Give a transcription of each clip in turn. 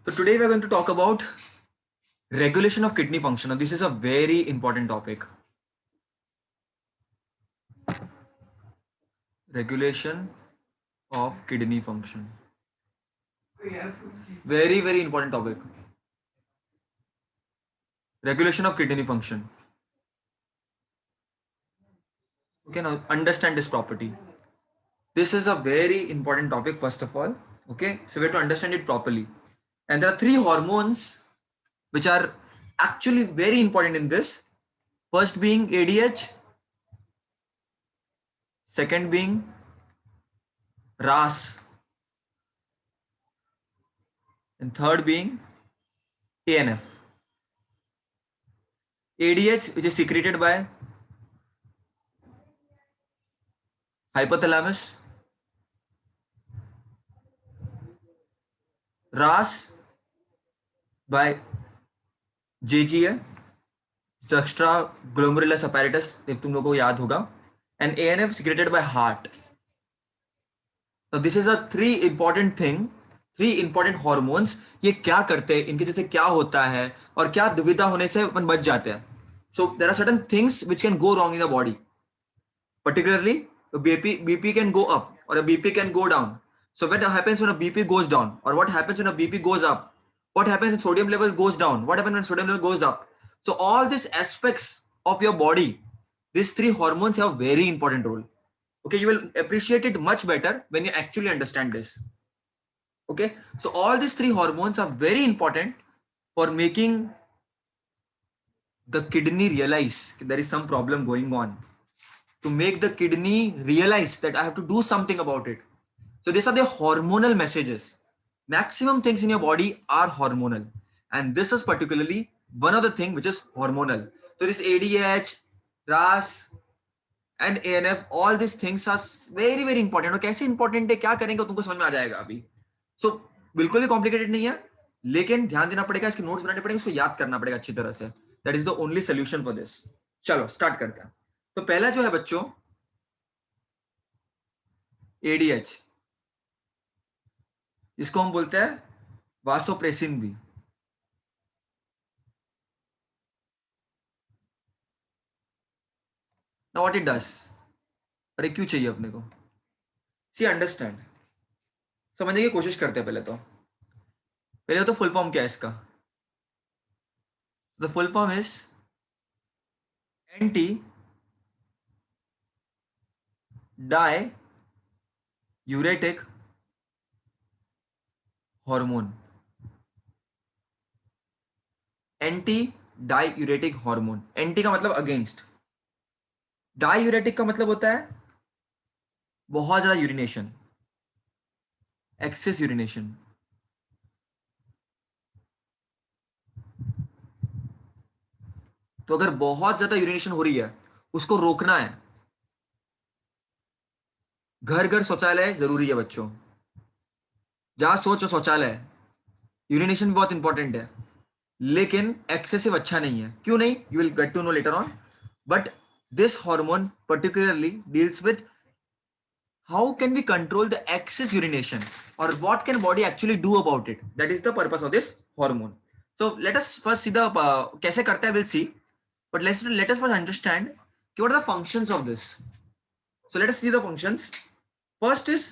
So today we are going to talk about regulation of kidney function. Now this is a very important topic. Regulation of kidney function. Very, very important topic. Regulation of kidney function. Okay, now understand this property. This is a very important topic, first of all. Okay, so we have to understand it properly. And there are three hormones which are actually very important in this. First being ADH, second being RAS, and third being ANF. ADH, which is secreted by hypothalamus, RAS by JGA, juxta glomerulus apparatus, if तुम लोगों को याद होगा, and ANF secreted by heart. So this is a three important hormones. ये क्या करते हैं, इनके जैसे क्या होता है और क्या दुविधा होने से अपन बच जाते हैं. So there are certain things which can go wrong in the body. Particularly, BP can go up or a BP can go down. So what happens when a BP goes down, or what happens when a BP goes up? What happens when sodium level goes down? What happens when sodium level goes up? So all these aspects of your body, these three hormones have a very important role. Okay, you will appreciate it much better when you actually understand this. Okay, so all these three hormones are very important for making the kidney realize there is some problem going on, to make the kidney realize that I have to do something about it. So these are the hormonal messages. Maximum things in your body are hormonal, and this is particularly one of the thing which is hormonal. So this ADH, RAS and ANF, all these things are very very important. और कैसे important है, क्या करेंगे तुमको समझ में आ जाएगा अभी. So बिल्कुल भी complicated नहीं है, लेकिन ध्यान देना पड़ेगा, इसके नोट्स बनाने पड़ेंगे, इसको याद करना पड़ेगा अच्छी तरह से. That is the only solution for this. चलो स्टार्ट करते हैं. तो पहला जो है बच्चों ADH, इसको हम बोलते हैं वासोप्रेसिन भी. Now what it does, अरे क्यों चाहिए अपने को, सी अंडरस्टैंड, समझने की कोशिश करते हैं. पहले तो फुल फॉर्म क्या है इसका. The full form is anti diuretic hormone. Anti diuretic hormone. Anti का मतलब अगेंस्ट, डाई यूरेटिक का मतलब होता है बहुत ज्यादा यूरिनेशन, एक्सेस यूरिनेशन. तो अगर बहुत ज्यादा यूरिनेशन हो रही है, उसको रोकना है. घर घर शौचालय जरूरी है बच्चों, जहां सोचो शौचालय. यूरिनेशन बहुत इंपॉर्टेंट है, लेकिन एक्सेसिव अच्छा नहीं है. क्यों नहीं, you will get to know later on. But this hormone particularly deals with how can we control the excess urination, or what can body actually do about it. That is the purpose of this hormone. So let us first see the kaise karta hai, we'll see, but let us first understand what are the functions of this. So let us see the functions. First is,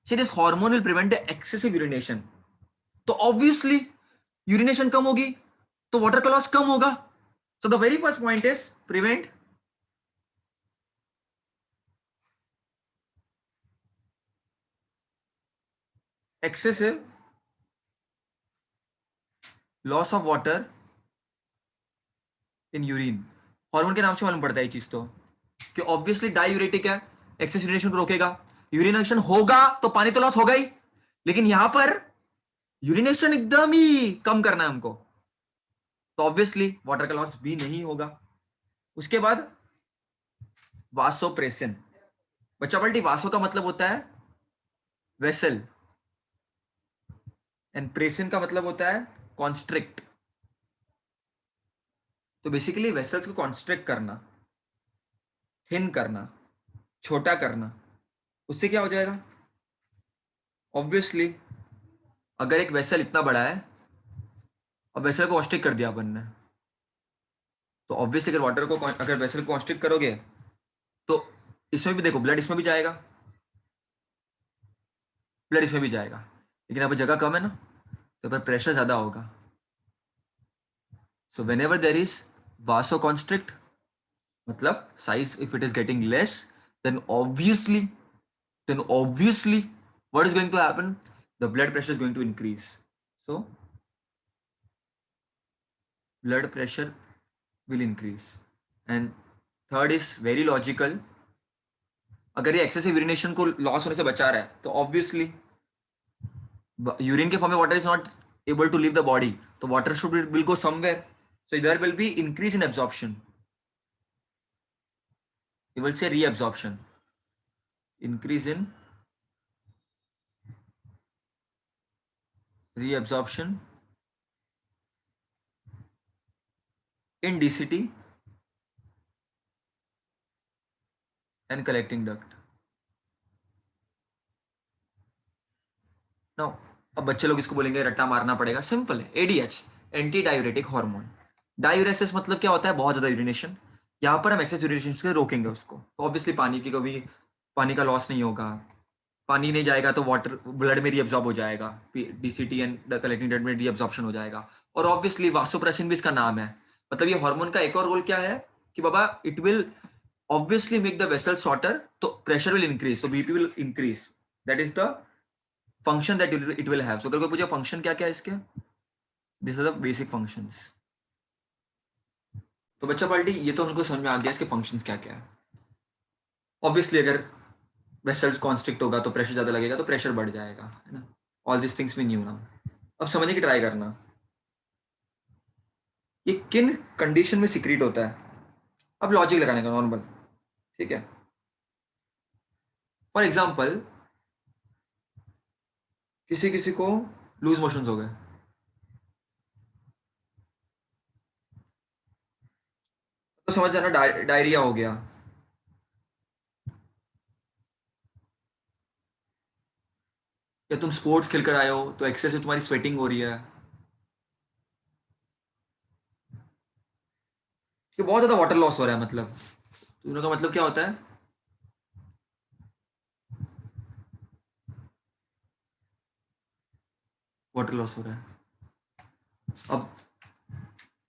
see, this hormone will prevent the excessive urination. तो obviously urination कम होगी तो water का loss कम होगा. So the very first point is prevent excessive loss of water in urine. Hormone के नाम से मालूम पड़ता है ये चीज तो, कि ऑब्वियसली डायूरेटिक है, एक्सेस यूरिनेशन को रोकेगा. यूरिनेशन होगा तो पानी तो लॉस होगा ही, लेकिन यहां पर यूरिनेशन एकदम ही कम करना है हमको, तो ऑब्वियसली वाटर का लॉस भी नहीं होगा. उसके बाद वासोप्रेसिन. बच्चा पलटी, वासो का मतलब होता है वेसल, एंड प्रेसिन का मतलब होता है कॉन्स्ट्रिक्ट. तो बेसिकली वेसल्स को कॉन्स्ट्रिक्ट करना, थिन करना, छोटा करना. उससे क्या हो जाएगा, ऑब्वियसली अगर एक वेसल इतना बड़ा है, अब वेसल को कॉन्स्ट्रिक्ट कर दिया अपन ने, तो ऑब्वियसली अगर वाटर को अगर वेसल को कॉन्स्ट्रिक्ट करोगे तो इसमें भी देखो ब्लड इसमें भी जाएगा, ब्लड इसमें भी जाएगा, लेकिन यहाँ पर जगह कम है ना, तो पर प्रेशर ज्यादा होगा. So whenever there is vasoconstrict, मतलब size if it is getting less, then obviously what is going to happen? The blood pressure is going to increase. So blood pressure will increase. And third is very logical. अगर ये excessive urination को loss होने से बचा रहा है तो obviously urine के फॉर्म में water is not able to leave the body, तो water should will go somewhere, so there will be increase in absorption. You will say reabsorption, increase in reabsorption in DCT and collecting duct. Now अब बच्चे लोग इसको बोलेंगे रट्टा मारना पड़ेगा, simple है, ADH, anti diuretic hormone. Diuresis मतलब क्या होता है? बहुत ज्यादा यूरिनेशन. यहाँ पर हम एक्सेस यूरिनेशन से रोकेंगे उसको, तो ऑब्वियसली पानी की कभी पानी का लॉस नहीं होगा, पानी नहीं जाएगा तो वाटर ब्लड में रीअब्सॉर्ब हो जाएगा, डीसीटी एंड कलेक्टिंग डक्ट में रीअब्सॉर्प्शन हो जाएगा. और ऑब्वियसली वासोप्रेसिन भी इसका नाम है, मतलब ये हार्मोन का एक और रोल क्या है कि बाबा it will obviously make the vessel shorter, तो pressure will increase, so BP will increase. That is the function that it will have. So अगर कोई पूछे फंक्शन क्या क्या है इसके, this are the basic functions. तो बच्चा पार्टी ये तो उनको समझ में आ गया इसके फंक्शंस क्या क्या है. ऑब्वियसली अगर वेसल्स कॉन्स्ट्रिक्ट होगा तो प्रेशर ज्यादा लगेगा, तो प्रेशर बढ़ जाएगा, है ना. All this things we knew now. अब समझने की ट्राई करना ये किन कंडीशन में सिक्रीट होता है. अब लॉजिक लगाने का नॉर्मल, ठीक है. फॉर एग्जाम्पल किसी किसी को लूज मोशंस हो गए, तो समझ जाना डायरिया हो गया. या तुम स्पोर्ट्स खेलकर आए हो तो एक्सेस से तुम्हारी स्वेटिंग हो रही है, कि बहुत ज्यादा वाटर लॉस हो रहा है. मतलब दोनों का मतलब क्या होता है? वाटर लॉस हो रहा है. अब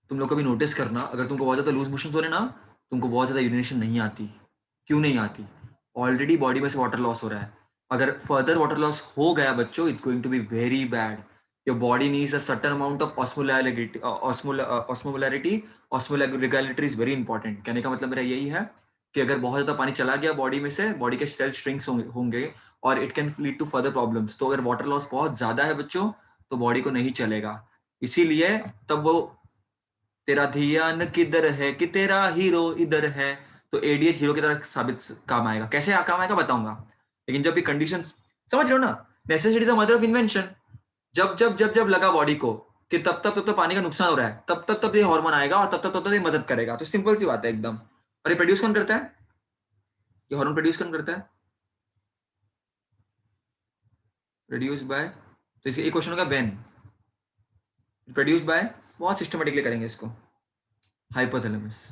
तुम लोग कभी नोटिस करना, अगर तुमको बहुत ज्यादा लूज मोशन हो रहे ना, तुमको बहुत ज्यादा यूरिनेशन नहीं आती. क्यों नहीं आती? ऑलरेडी बॉडी में से वाटर लॉस हो रहा है. अगर फर्दर वाटर लॉस हो गया बच्चों, it's going to be very bad. Your body needs a certain amount of osmolarity. Osmolarity is very important. कहने का मतलब मेरा यही है कि अगर बहुत ज्यादा पानी चला गया बॉडी में से, बॉडी के सेल श्रिंक्स होंगे और it can lead to further problems. तो अगर वाटर लॉस बहुत ज्यादा है बच्चों, तो बॉडी को नहीं चलेगा. इसीलिए तब वो तेरा ध्यान किधर है कि तेरा हीरो इधर है, तो एडीएच हीरो की तरह साबित काम आएगा. कैसे काम आएगा बताऊंगा, लेकिन जब भी कंडीशन समझ रहे हो ना, necessity is the mother of invention. जब जब जब जब लगा बॉडी को कि तब पानी का नुकसान हो रहा है, तब ये हार्मोन आएगा और तब ये मदद करेगा. तो सिंपल सी बात है एकदम. और ये प्रोड्यूस कौन करता है? ये हार्मोन प्रोड्यूस कौन करता है? प्रोड्यूस बाय, तो इसका एक क्वेश्चन होगा व्हेन. प्रोड्यूस बाय, बहुत सिस्टमेटिकली करेंगे इसको. हाइपोथैलेमस.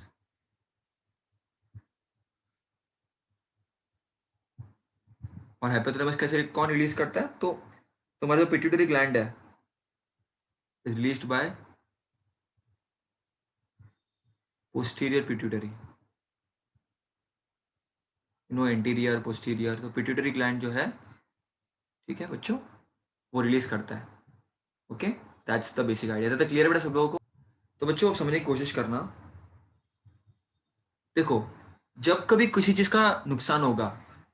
और हाइपोथैलेमस कैसे कौन रिलीज करता है? तो तुम्हारा जो पिट्यूटरी ग्लैंड है is released by posterior pituitary, no anterior posterior. तो पिट्यूटरी ग्लैंड जो है, ठीक है बच्चों, वो रिलीज करता है. Okay, that's the basic idea. तो क्लियर है बेटा सब लोगों को? तो बच्चों अब समझने की कोशिश करना. देखो, जब कभी किसी चीज का नुकसान होगा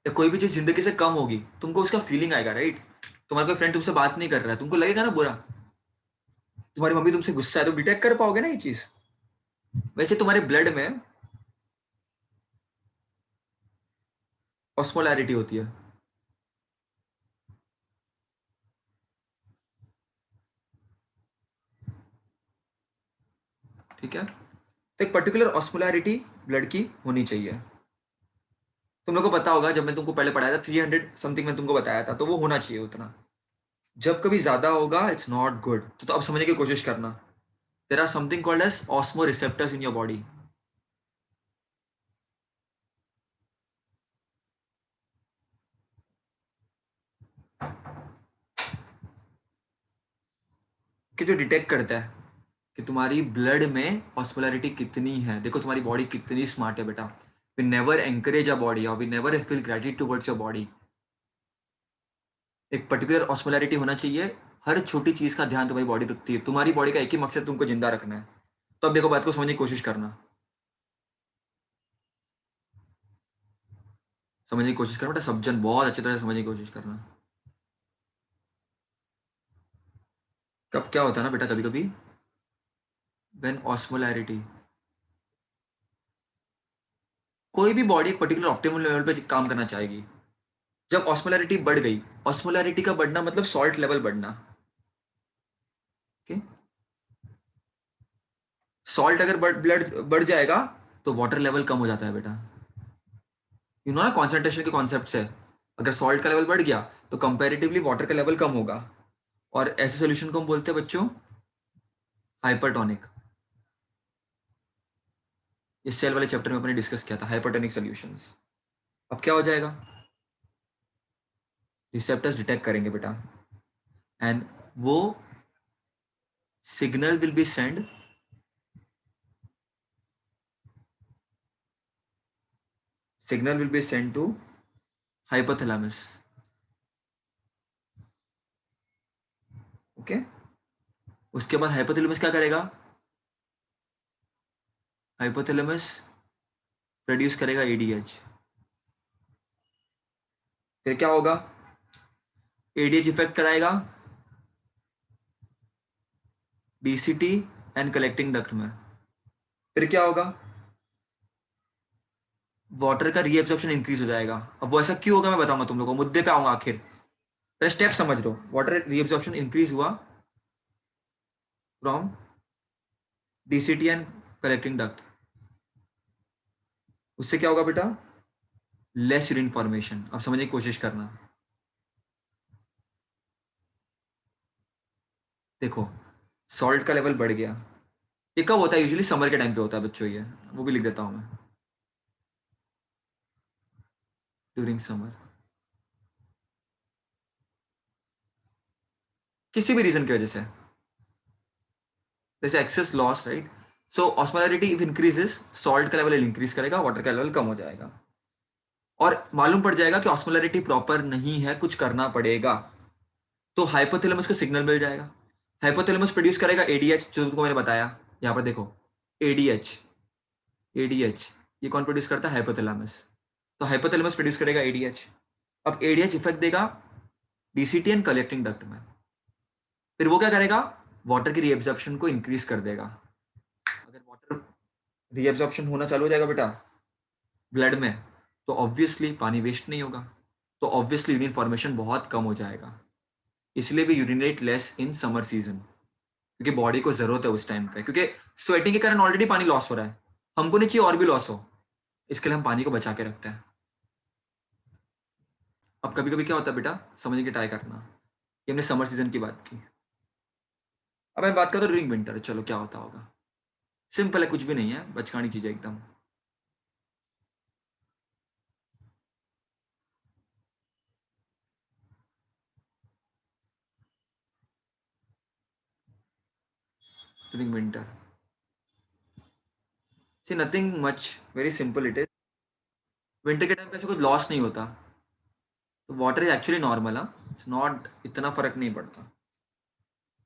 या कोई भी चीज जिंदगी से कम होगी, तुमको उसका फीलिंग आएगा, राइट. तुम्हारा कोई फ्रेंड तुमसे बात नहीं कर रहा है, तुमको लगेगा ना बुरा. तुम्हारी मम्मी तुमसे गुस्सा है, तुम डिटेक्ट कर पाओगे ना ये चीज. वैसे तुम्हारे ब्लड में ऑस्मोलैरिटी होती है. ठीक है, तो एक पर्टिकुलर ऑस्मोलैरिटी ब्लड की होनी चाहिए. तुम लोग को पता होगा, जब मैं तुमको पहले पढ़ाया था 300 समथिंग में तुमको बताया था, तो वो होना चाहिए उतना. जब कभी ज्यादा होगा इट्स नॉट गुड। तो अब समझने की कोशिश करना, there are something called as osmoreceptors in your body. कि जो डिटेक्ट करता है कि तुम्हारी ब्लड में ऑस्मोलैरिटी कितनी है। देखो तुम्हारी बॉडी कितनी स्मार्ट है बेटा। We never encourage a body और we never feel gratitude towards your body. एक पर्टिकुलर ऑस्मोलैरिटी होना चाहिए। हर छोटी चीज का ध्यान तुम्हारी बॉडी रखती है। तुम्हारी बॉडी का एक ही मकसद तुमको जिंदा रखना है। तो अब देखो बात को समझने की कोशिश करना, समझने की कोशिश करना बेटा। सब्जन बहुत अच्छी तरह से समझने की कोशिश करना। कब क्या होता है ना बेटा, कभी कभी व्हेन ऑस्मोलैरिटी, कोई भी बॉडी एक पर्टिकुलर ऑप्टिमल लेवल पे काम करना चाहेगी। जब ऑस्मोलैरिटी बढ़ गई, ऑस्मोलैरिटी का बढ़ना मतलब सॉल्ट लेवल बढ़ना। ओके, सॉल्ट अगर ब्लड बढ़ जाएगा तो वाटर लेवल कम हो जाता है बेटा। यू नो ना कॉन्सेंट्रेशन के कॉन्सेप्ट से, अगर सॉल्ट का लेवल बढ़ गया तो कंपैरेटिवली वाटर का लेवल कम होगा। और ऐसे सोल्यूशन को हम बोलते हैं बच्चों हाइपरटोनिक। इस सेल वाले चैप्टर में अपने डिस्कस किया था हाइपरटोनिक सॉल्यूशंस। अब क्या हो जाएगा, रिसेप्टर्स डिटेक्ट करेंगे बेटा एंड वो signal will be send, signal will be send to hypothalamus. Okay, उसके बाद हाइपोथैलेमस क्या करेगा, हाइपोथैलेमस प्रोड्यूस करेगा एडीएच। फिर क्या होगा, एडीएच इफेक्ट कराएगा डीसीटी एंड कलेक्टिंग डक्ट में। फिर क्या होगा, वाटर का रीएब्जॉर्प्शन इंक्रीज हो जाएगा। अब वो ऐसा क्यों होगा मैं बताऊंगा तुम लोगों को, मुद्दे पे आऊंगा आखिर। पहले स्टेप समझ लो, वाटर रीएब्जॉर्प्शन इंक्रीज हुआ from DCT and collecting duct. उससे क्या होगा बेटा, लेस यूरिन फॉर्मेशन। अब समझने की कोशिश करना। देखो सॉल्ट का लेवल बढ़ गया, ये कब होता है, यूजुअली समर के टाइम पे होता है बच्चों, ये वो भी लिख देता हूं मैं, ड्यूरिंग समर। किसी भी रीजन की वजह से, जैसे excess loss, right. So osmolarity if increases, salt का लेवल इंक्रीज करेगा, वाटर का लेवल कम हो जाएगा। और मालूम पड़ जाएगा कि ऑस्मोलैरिटी प्रॉपर नहीं है, कुछ करना पड़ेगा। तो हाइपोथैलेमस को सिग्नल मिल जाएगा। हाइपोथैलेमस प्रोड्यूस करेगा एडीएच, जो तुमको मैंने बताया। यहाँ पर देखो एडीएच, एडीएच ये कौन प्रोड्यूस करता है, हाइपोथैलेमस। तो हाइपोथैलेमस प्रोड्यूस करेगा एडीएच। अब एडीएच इफेक्ट देगा डीसीटी एंड कलेक्टिंग डक्ट में। फिर वो क्या करेगा, वाटर की रीएब्जॉर्प्शन को इंक्रीज कर देगा। अगर वाटर रीएब्जॉर्प्शन होना चालू हो जाएगा बेटा ब्लड में, तो ऑब्वियसली पानी वेस्ट नहीं होगा, तो ऑब्वियसली यूरिन फॉर्मेशन बहुत कम हो जाएगा। इसलिए भी urinate less in summer season, क्योंकि बॉडी को जरूरत है उस टाइम पे, क्योंकि स्वेटिंग के कारण ऑलरेडी पानी लॉस हो रहा है, हमको नहीं चाहिए और भी लॉस हो। इसके लिए हम पानी को बचा के रखते हैं। अब कभी कभी क्या होता है बेटा, समझने की ट्राई करना। ये हमने समर सीजन की बात की। अब मैं बात करता हूँ ड्यूरिंग विंटर, चलो क्या होता होगा। सिंपल है, कुछ भी नहीं है, बचकानी चीज है एकदम। During winter, see nothing much, very simple it is. Winter के टाइम पे ऐसे कुछ लॉस नहीं होता, तो water is actually normal, it's not, इतना फर्क नहीं पड़ता।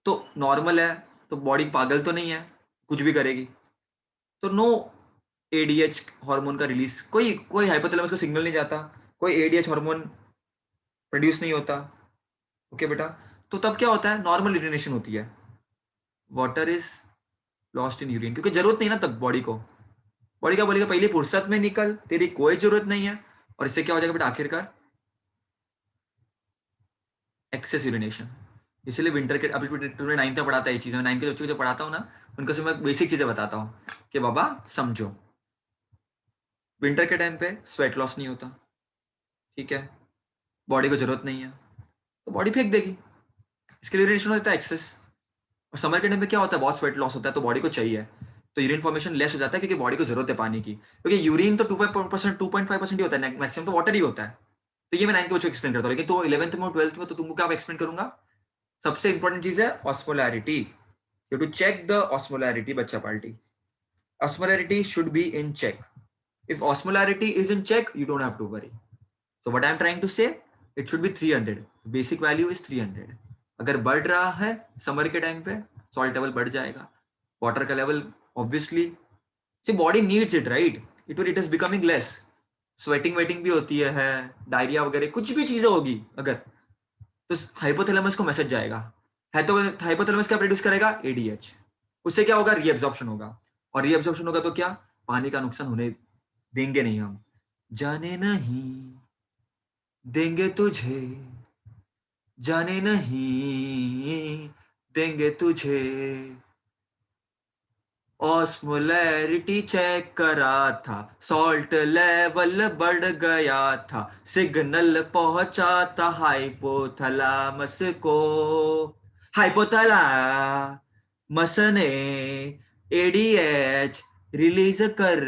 तो नॉर्मल है तो बॉडी पागल तो नहीं है, कुछ भी करेगी। तो नो एडीएच हार्मोन का रिलीज, कोई कोई हाइपोथैलेमस को सिग्नल नहीं जाता, कोई एडीएच हार्मोन प्रोड्यूस नहीं होता। ओके बेटा, तो तब क्या होता है, नॉर्मल यूरिनेशन होती है, water is lost in urine, क्योंकि जरूरत नहीं ना तब बॉडी को। बॉडी क्या बोलेगा, पहले फुर्सत में निकल, तेरी कोई जरूरत नहीं है। और इससे क्या हो जाएगा बेटा आखिरकार, एक्सेस यूरिनेशन। इसलिए विंटर के, अभी तुमने नाइन्थ में पढ़ाता है ये चीज़, मैं नाइन्थ के बच्चों को जो पढ़ाता हूँ ना, उनको से मैं बेसिक चीज़ें बताता हूँ कि बाबा समझो, विंटर के टाइम पे स्वेट लॉस नहीं होता, ठीक है, बॉडी को जरूरत नहीं है, तो बॉडी फेंक देगी। इसके लिए यूरिनेशन होता है एक्सेस। और समर के टाइम पे क्या होता है, बहुत स्वेट लॉस होता है तो बॉडी को चाहिए, तो यूरिन फॉर्मेशन लेस हो जाता है क्योंकि बॉडी को जरूरत है पानी की, क्योंकि यूरिन तो 2.5% ही होता है, मैक्सिमम तो वाटर ही होता है। तो ये मैं 9 के बच्चों को एक्सप्लेन करता हूँ, लेकिन तो 11th में और 12th में तो तुमको क्या एक्सप्लेन करूंगा, सबसे इंपॉर्टेंट चीज है osmolarity. You to check the osmolarity बच्चा party, osmolarity should be in check. If osmolarity is in check, you don't have to worry. So what I am trying to say, it should be 300. Basic value is 300. अगर बढ़ रहा है summer के time पे, salt level बढ़ जाएगा, water का level obviously, see body needs it right, it is becoming less, sweating वेटिंग भी होती है, डायरिया वगैरह कुछ भी चीजें होगी अगर, तो हाइपोथैलेमस को मैसेज जाएगा है, तो हाइपोथैलेमस क्या प्रोड्यूस करेगा, एडीएच, उससे क्या होगा, रीएब्जॉर्प्शन होगा, और रीएब्जॉर्प्शन होगा तो क्या, पानी का नुकसान होने देंगे नहीं हम, जाने नहीं देंगे तुझे, जाने नहीं देंगे तुझे, ऑस्मोलैरिटी चेक करा था, सॉल्ट लेवल बढ़ गया था, सिग्नल पहुंचा था हाइपोथैलेमस को, हाइपोथैलेमस ने एडीएच रिलीज कर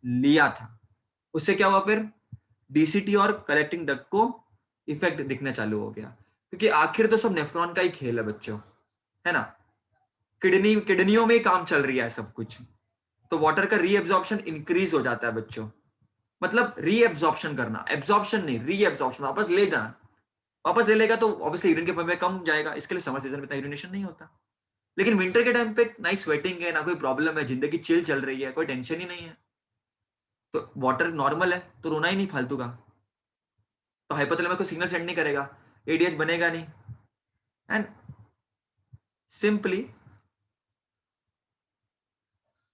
लिया था। उससे क्या हुआ फिर, डीसीटी और कलेक्टिंग डक्ट को इफेक्ट दिखना चालू हो गया, क्योंकि आखिर तो सब नेफ्रॉन का ही खेल है बच्चों, है ना, किडनियों में ही काम चल रही है सब कुछ, तो वाटर का रीएब्जॉर्प्शन इंक्रीज हो जाता है बच्चों, मतलब रीएब्जॉर्प्शन करना, एब्जॉर्प्शन नहीं, रीएब्जॉर्प्शन, वापस ले जाना, वापस ले लेगा तो ऑब्वियसली यूरिन के फॉर्म में कम जाएगा, इसके लिए समर सीजन में इतना यूरिनेशन नहीं होता। लेकिन विंटर के टाइम पे नाइस स्वेटिंग है, ना कोई प्रॉब्लम है, जिंदगी चिल चल रही है, कोई टेंशन ही नहीं है, तो वाटर नॉर्मल है तो रोना ही नहीं फालतू का, तो हाइपोथैलेमस को सिग्नल सेंड नहीं करेगा, एडीएच बनेगा नहीं, एंड सिंपली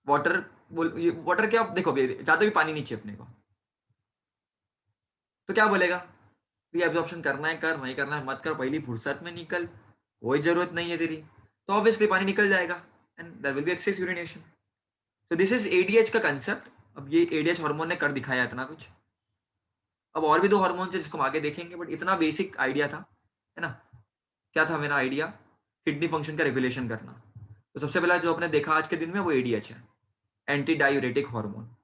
वाटर, वाटर क्या देखो, ज्यादा भी पानी नहीं चाहिए अपने को, तो क्या बोलेगा, रीएब्जॉर्प्शन करना है कर, नहीं करना है मत कर, पहली फुर्सत में निकल, कोई जरूरत नहीं है तेरी, तो ऑब्वियसली पानी निकल जाएगा and there will be excess urination. तो दिस इज एडीएच का कंसेप्ट। अब ये एडीएच हार्मोन ने कर दिखाया इतना कुछ, अब और भी दो हार्मोन है जिसको हम आगे देखेंगे, बट इतना बेसिक आइडिया था, है ना। क्या था मेरा आइडिया, किडनी फंक्शन का रेगुलेशन करना, तो सबसे पहला जो आपने देखा आज के दिन में वो एडीएच है, एंटी डायूरेटिक हार्मोन।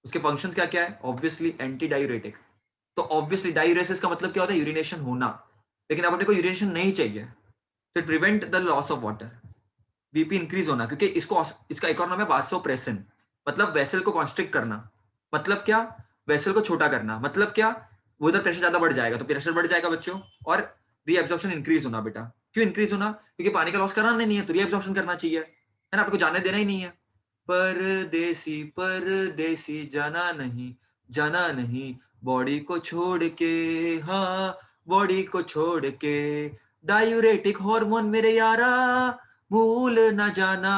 उसके फंक्शंस क्या क्या है, ऑब्वियसली एंटी डायूरेटिक, तो ऑब्वियसली डायूरेसिस का मतलब क्या होता है, यूरिनेशन होना, लेकिन अब अपने को यूरिनेशन नहीं चाहिए, तो prevent the loss of water, BP increase होना, क्योंकि इसको, इसका एक और नाम है वासोप्रेसिन, मतलब वेसल को कॉन्स्ट्रिक्ट करना, मतलब क्या, वेसल को छोटा करना, मतलब क्या, वो उधर प्रेशर ज्यादा बढ़ जाएगा, तो प्रेशर बढ़ जाएगा बच्चों, और रीएब्जॉर्प्शन इंक्रीज होना बेटा, क्यों इंक्रीज होना, क्योंकि पानी का लॉस कराना नहीं है तो रीएब्जॉर्प्शन करना चाहिए, है ना, आपको जाने देना ही नहीं है, परदेसी परदेसी जाना नहीं, जाना नहीं, बॉडी को छोड़ के, हाँ बॉडी को छोड़ के, डायूरेटिक हार्मोन मेरे यारा भूल ना जाना,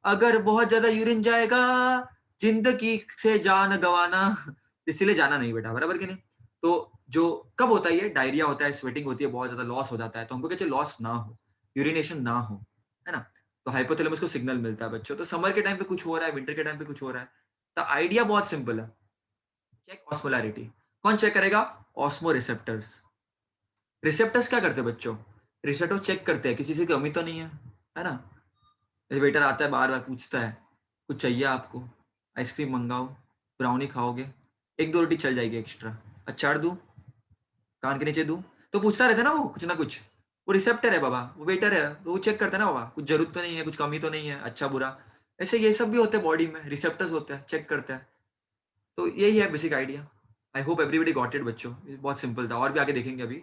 अगर बहुत ज्यादा यूरिन जाएगा जिंदगी से जान गवाना, इसीलिए जाना नहीं बेटा, बराबर कि नहीं। तो जो कब होता है, ये डायरिया होता है, स्वेटिंग होती है, बहुत ज्यादा लॉस हो जाता है, तो हमको क्या चाहिए, लॉस ना हो, यूरिनेशन ना हो, है ना, तो हाइपोथैलेमस को सिग्नल मिलता है बच्चों, तो समर के टाइम पे कुछ हो रहा है, विंटर के टाइम पे कुछ हो रहा है, तो आइडिया बहुत सिंपल है, चेक ऑस्मोलैरिटी, कौन चेक करेगा, ऑस्मो रिसेप्टर्स। रिसेप्टर्स क्या करते हैं बच्चों, रिसेप्टर चेक करते हैं किसी से कमी तो नहीं है ना, जैसे वेटर आता है बार बार पूछता है कुछ चाहिए आपको, आइसक्रीम मंगाओ, ब्राउनी खाओगे, एक दो रोटी चल जाएगी एक्स्ट्रा, अचार दूं, कान के नीचे दूं, तो पूछता रहता है ना वो कुछ ना कुछ, वो रिसेप्टर है बाबा, वो वेटर है, तो वो चेक करता है ना बाबा, कुछ जरूरत तो नहीं है, कुछ कमी तो नहीं है, अच्छा बुरा, ऐसे ये सब भी होते हैं बॉडी में, रिसेप्टर्स होते हैं, चेक करते हैं, तो यही है basic idea. I hope everybody got it बच्चों, बहुत सिंपल था, और भी आगे देखेंगे अभी।